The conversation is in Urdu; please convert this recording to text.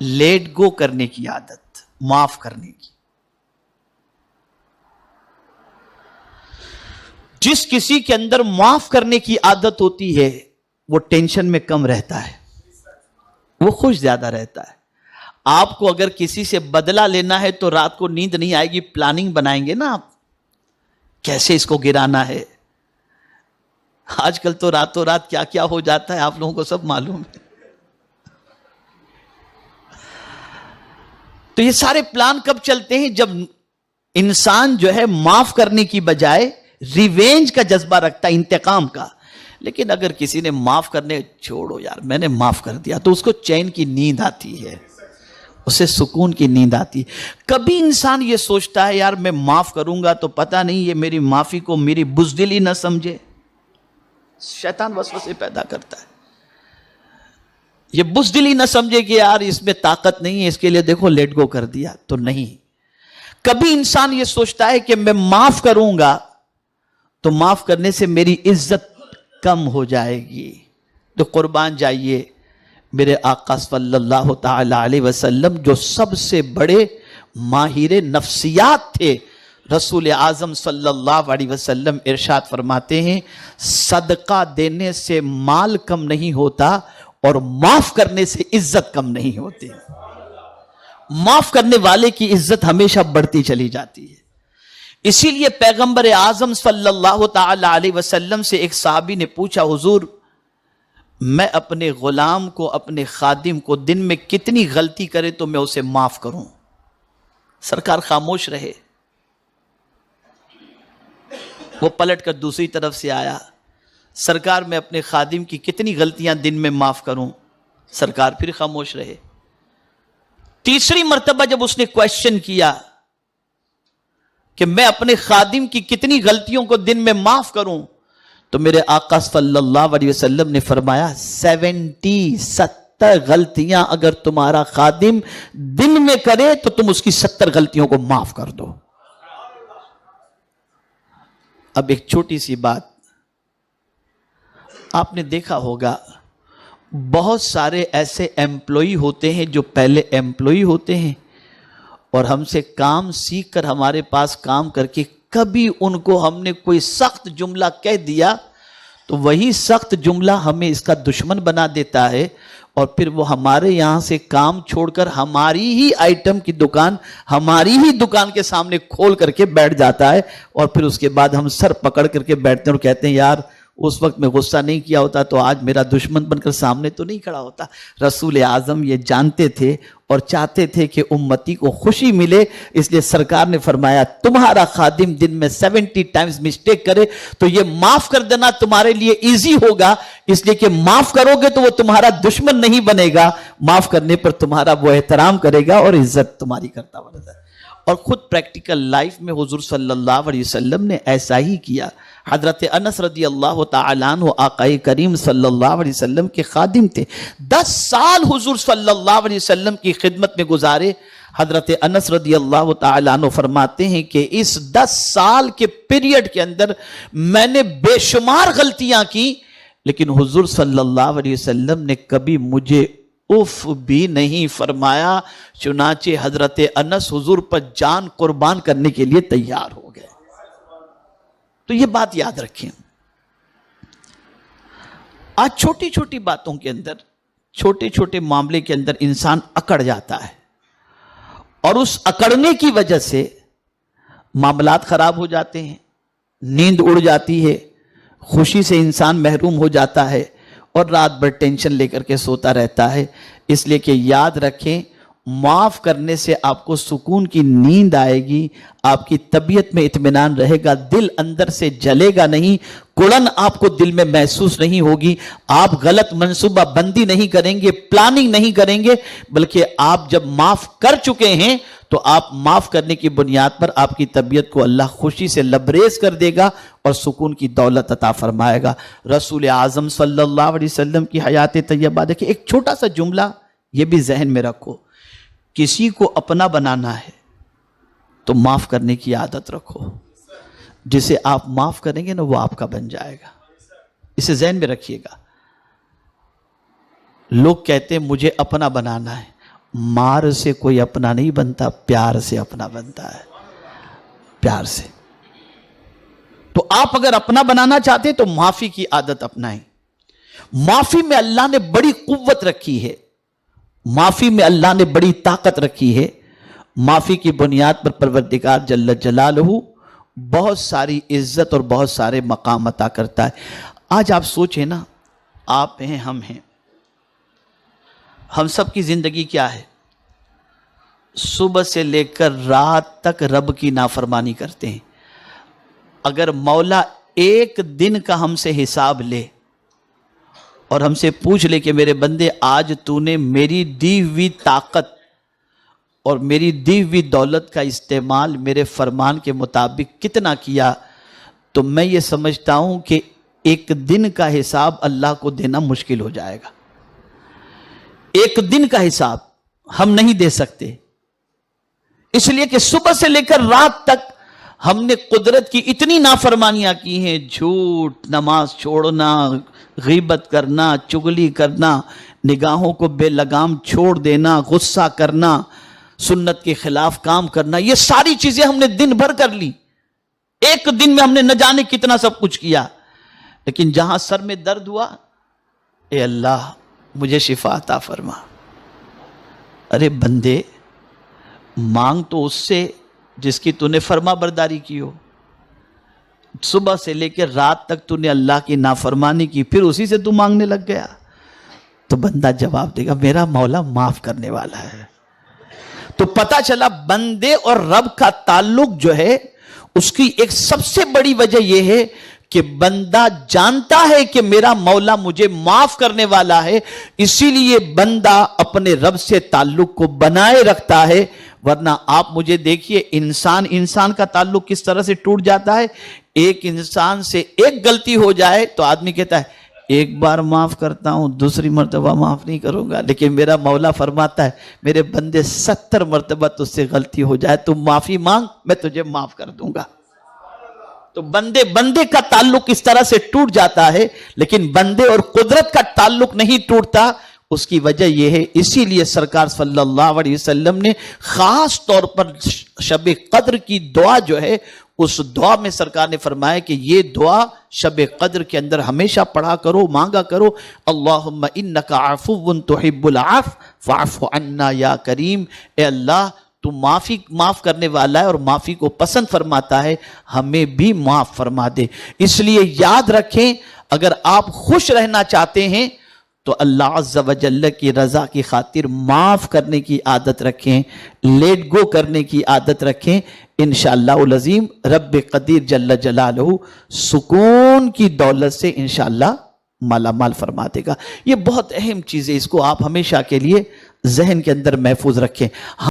لیٹ گو کرنے کی عادت، معاف کرنے کی. جس کسی کے اندر معاف کرنے کی عادت ہوتی ہے وہ ٹینشن میں کم رہتا ہے، وہ خوش زیادہ رہتا ہے. آپ کو اگر کسی سے بدلہ لینا ہے تو رات کو نیند نہیں آئے گی، پلاننگ بنائیں گے نا آپ کیسے اس کو گرانا ہے. آج کل تو راتوں رات کیا کیا ہو جاتا ہے آپ لوگوں کو سب معلوم ہے. تو یہ سارے پلان کب چلتے ہیں؟ جب انسان جو ہے معاف کرنے کی بجائے ریونج کا جذبہ رکھتا ہے، انتقام کا. لیکن اگر کسی نے معاف کرنے، چھوڑو یار میں نے معاف کر دیا، تو اس کو چین کی نیند آتی ہے، اسے سکون کی نیند آتی ہے. کبھی انسان یہ سوچتا ہے یار میں معاف کروں گا تو پتہ نہیں یہ میری معافی کو میری بزدلی نہ سمجھے. شیطان وسوسے پیدا کرتا ہے، یہ بزدلی نہ سمجھے کہ یار اس میں طاقت نہیں ہے، اس کے لیے دیکھو لیٹ گو کر دیا. تو نہیں، کبھی انسان یہ سوچتا ہے کہ میں معاف کروں گا تو معاف کرنے سے میری عزت کم ہو جائے گی. تو قربان جائیے میرے آقا صلی اللہ تعالی علیہ وسلم جو سب سے بڑے ماہر نفسیات تھے، رسول اعظم صلی اللہ علیہ وسلم ارشاد فرماتے ہیں صدقہ دینے سے مال کم نہیں ہوتا اور معاف کرنے سے عزت کم نہیں ہوتی. معاف کرنے والے کی عزت ہمیشہ بڑھتی چلی جاتی ہے. اسی لیے پیغمبر اعظم صلی اللہ تعالی علیہ وسلم سے ایک صحابی نے پوچھا حضور میں اپنے غلام کو، اپنے خادم کو دن میں کتنی غلطی کرے تو میں اسے معاف کروں؟ سرکار خاموش رہے. وہ پلٹ کر دوسری طرف سے آیا، سرکار میں اپنے خادم کی کتنی غلطیاں دن میں معاف کروں؟ سرکار پھر خاموش رہے. تیسری مرتبہ جب اس نے کویشچن کیا کہ میں اپنے خادم کی کتنی غلطیوں کو دن میں معاف کروں، تو میرے آقا صلی اللہ علیہ وسلم نے فرمایا 70 غلطیاں اگر تمہارا خادم دن میں کرے تو تم اس کی 70 غلطیوں کو معاف کر دو. اب ایک چھوٹی سی بات، آپ نے دیکھا ہوگا بہت سارے ایسے ایمپلائی ہوتے ہیں جو پہلے ایمپلائی ہوتے ہیں اور ہم سے کام سیکھ کر ہمارے پاس کام کر کے کبھی ان کو ہم نے کوئی سخت جملہ کہہ دیا تو وہی سخت جملہ ہمیں اس کا دشمن بنا دیتا ہے، اور پھر وہ ہمارے یہاں سے کام چھوڑ کر ہماری ہی آئٹم کی دکان، ہماری ہی دکان کے سامنے کھول کر کے بیٹھ جاتا ہے، اور پھر اس کے بعد ہم سر پکڑ کر کے بیٹھتے ہیں اور کہتے ہیں یار اس وقت میں غصہ نہیں کیا ہوتا تو آج میرا دشمن بن کر سامنے تو نہیں کھڑا ہوتا. رسول اعظم یہ جانتے تھے اور چاہتے تھے کہ امتی کو خوشی ملے، اس لیے سرکار نے فرمایا تمہارا خادم دن میں 70 ٹائمز مسٹیک کرے تو یہ معاف کر دینا تمہارے لیے ایزی ہوگا، اس لیے کہ معاف کرو گے تو وہ تمہارا دشمن نہیں بنے گا، معاف کرنے پر تمہارا وہ احترام کرے گا اور عزت تمہاری کرتا بنے گا. اور خود پریکٹیکل لائف میں حضور صلی اللہ علیہ وسلم نے ایسا ہی کیا. حضرت انس رضی اللہ تعالیٰ عنہ آقا کریم صلی اللہ علیہ وسلم کے خادم تھے. 10 سال حضور صلی اللہ علیہ وسلم کی خدمت میں گزارے. حضرت انس رضی اللہ تعالیٰ عنہ فرماتے ہیں کہ اس 10 سال کے پیریڈ کے اندر میں نے بے شمار غلطیاں کی، لیکن حضور صلی اللہ علیہ وسلم نے کبھی مجھے اف بھی نہیں فرمایا. چنانچہ حضرت انس حضور پر جان قربان کرنے کے لیے تیار ہو گئے. تو یہ بات یاد رکھیں. آج چھوٹی چھوٹی باتوں کے اندر، چھوٹے چھوٹے معاملے کے اندر انسان اکڑ جاتا ہے، اور اس اکڑنے کی وجہ سے معاملات خراب ہو جاتے ہیں، نیند اڑ جاتی ہے، خوشی سے انسان محروم ہو جاتا ہے اور رات بھر ٹینشن لے کر کے سوتا رہتا ہے. اس لیے کہ یاد رکھیں معاف کرنے سے آپ کو سکون کی نیند آئے گی، آپ کی طبیعت میں اطمینان رہے گا، دل اندر سے جلے گا نہیں، کڑن آپ کو دل میں محسوس نہیں ہوگی، آپ غلط منصوبہ بندی نہیں کریں گے، پلاننگ نہیں کریں گے، بلکہ آپ جب معاف کر چکے ہیں تو آپ معاف کرنے کی بنیاد پر آپ کی طبیعت کو اللہ خوشی سے لبریز کر دے گا اور سکون کی دولت عطا فرمائے گا. رسول اعظم صلی اللہ علیہ وسلم کی حیات طیبہ دیکھیں، ایک چھوٹا سا جملہ یہ بھی ذہن میں رکھو، کسی کو اپنا بنانا ہے تو معاف کرنے کی عادت رکھو. جسے آپ معاف کریں گے نا وہ آپ کا بن جائے گا. اسے ذہن میں رکھیے گا. لوگ کہتے ہیں مجھے اپنا بنانا ہے، مار سے کوئی اپنا نہیں بنتا، پیار سے اپنا بنتا ہے، پیار سے۔ تو آپ اگر اپنا بنانا چاہتے تو معافی کی عادت اپنائیں۔ معافی میں اللہ نے بڑی قوت رکھی ہے، معافی میں اللہ نے بڑی طاقت رکھی ہے۔ معافی کی بنیاد پر پروردگار جل جلالہ بہت ساری عزت اور بہت سارے مقام عطا کرتا ہے۔ آج آپ سوچیں نا، آپ ہیں، ہم ہیں، ہم سب کی زندگی کیا ہے؟ صبح سے لے کر رات تک رب کی نافرمانی کرتے ہیں۔ اگر مولا ایک دن کا ہم سے حساب لے اور ہم سے پوچھ لے کہ میرے بندے آج تو نے میری دی ہوئی طاقت اور میری دی ہوئی دولت کا استعمال میرے فرمان کے مطابق کتنا کیا، تو میں یہ سمجھتا ہوں کہ ایک دن کا حساب اللہ کو دینا مشکل ہو جائے گا۔ ایک دن کا حساب ہم نہیں دے سکتے، اس لیے کہ صبح سے لے کر رات تک ہم نے قدرت کی اتنی نافرمانیاں کی ہیں، جھوٹ، نماز چھوڑنا، غیبت کرنا، چغلی کرنا، نگاہوں کو بے لگام چھوڑ دینا، غصہ کرنا، سنت کے خلاف کام کرنا، یہ ساری چیزیں ہم نے دن بھر کر لی۔ ایک دن میں ہم نے نہ جانے کتنا سب کچھ کیا، لیکن جہاں سر میں درد ہوا، اے اللہ مجھے شفا عطا فرما۔ ارے بندے، مانگ تو اس سے جس کی تو نے فرما برداری کی ہو۔ صبح سے لے کے رات تک تو نے اللہ کی نافرمانی کی، پھر اسی سے تو مانگنے لگ گیا، تو بندہ جواب دے گا میرا مولا معاف کرنے والا ہے۔ تو پتہ چلا بندے اور رب کا تعلق جو ہے اس کی ایک سب سے بڑی وجہ یہ ہے کہ بندہ جانتا ہے کہ میرا مولا مجھے معاف کرنے والا ہے، اسی لیے بندہ اپنے رب سے تعلق کو بنائے رکھتا ہے۔ ورنہ آپ مجھے دیکھیے، انسان کا تعلق کس طرح سے ٹوٹ جاتا ہے۔ ایک انسان سے ایک غلطی ہو جائے تو آدمی کہتا ہے ایک بار معاف کرتا ہوں، دوسری مرتبہ معاف نہیں کروں گا، لیکن میرا مولا فرماتا ہے میرے بندے 70 مرتبہ تجھ سے غلطی ہو جائے تو معافی مانگ، میں تجھے معاف کر دوں گا۔ تو بندے کا تعلق اس طرح سے ٹوٹ جاتا ہے، لیکن بندے اور قدرت کا تعلق نہیں ٹوٹتا۔ اس کی وجہ یہ ہے، اسی لیے سرکار صلی اللہ علیہ وسلم نے خاص طور پر شب قدر کی دعا جو ہے، اس دعا میں سرکار نے فرمایا کہ یہ دعا شب قدر کے اندر ہمیشہ پڑھا کرو، مانگا کرو، اللہم انک عفو تحب العفو فاعف عنا یا کریم۔ اے اللہ تو معاف کرنے والا ہے اور معافی کو پسند فرماتا ہے، ہمیں بھی معاف فرما دے۔ اس لیے یاد رکھیں، اگر آپ خوش رہنا چاہتے ہیں تو اللہ عز و جل کی رضا کی خاطر معاف کرنے کی عادت رکھیں، لیٹ گو کرنے کی عادت رکھیں۔ انشاءاللہ العظیم رب قدیر جل جلالہ سکون کی دولت سے انشاءاللہ مالا مال فرما دے گا۔ یہ بہت اہم چیز ہے، اس کو آپ ہمیشہ کے لیے ذہن کے اندر محفوظ رکھیں۔